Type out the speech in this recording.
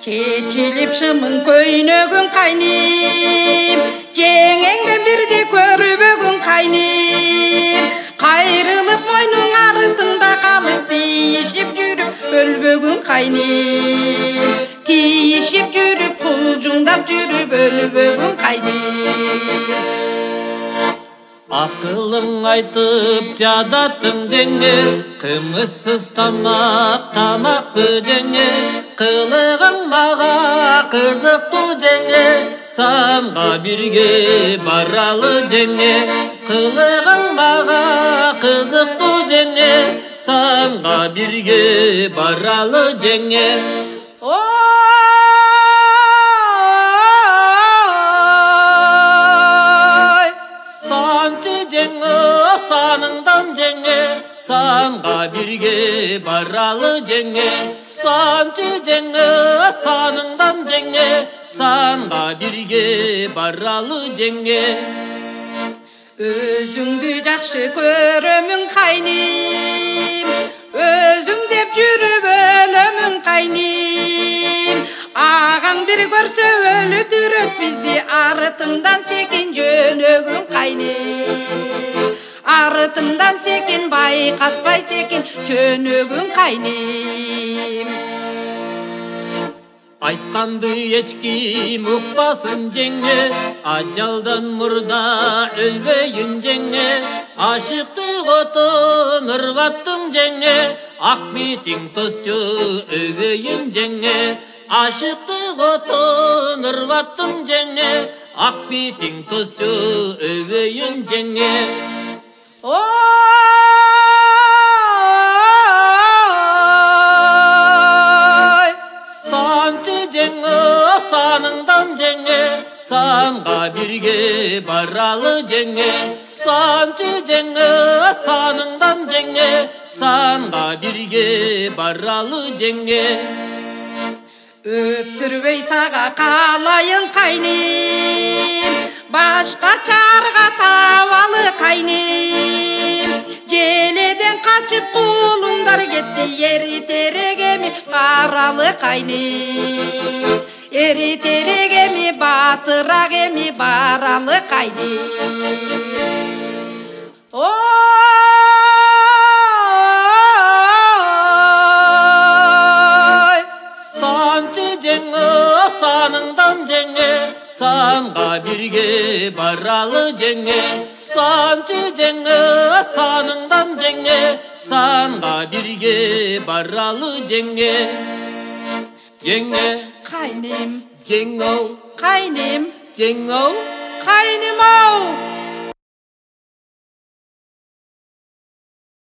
Çeçilip şımın köynөгün kaynim, jеңеңден birdi көрбөгün kaynim. Kayrılıp moynun arıtında kalıp tiyişip жүрüp ölbөгün kaynim. Tiyişip жүрüp kulcundap жүрüp ölbөгün kaynim. Akılın aytıp jadattың жеңе, kımızsız tamak жеңе. Kılığın mağa kızıktı жеңе, sanğa birge baralı жеңе. Kılığın mağa kızıktı жеңе, sanğa birge baralı жеңе. Sanыңдан жеңе, санға бірге баралы жеңе. Санчы жеңе, саныңдан жеңе, санға бірге баралы жеңе. Өзүңдү жакшы көрөмүн кайным, өзүң деп жүрүп өлөмүн кайным. Ағаң bir көрсө өлүтүрөт бизди, арытымдан секин жөнөгүн кайным. Arıtımdan sekin bayqatpay sekin жөнөгүн кайным. Айтқанды ешким ұқпасын жеңе, ажалдан мұрда өлбейін жеңе. Ашықтық отын ырғаттың жеңе, ақ бетің тосчу өбейін жеңе. Ашықтық отын ырғаттың жеңе, ақ бетің тосчу өбейін жеңе. Санчы жеңе, саныңдан жеңе, санға бірге баралы жеңе. Санчы жеңе, саныңдан жеңе, санға бірге баралы жеңе. Öptürбөй сага калайын кайным, башка чарга табалы кайным. Желеден качып кулуңдар кетти, эритерек эми баралы кайным. Эритерек эми батыраак эми баралы кайным. Sanыңдан жеңе, санға бірге баралы жеңе. Санчы жеңе, саныңдан жеңе, санға бірге баралы жеңе. Жеңе, Kaynim, жеңоу, kaynim, жеңоу, kaynım ау.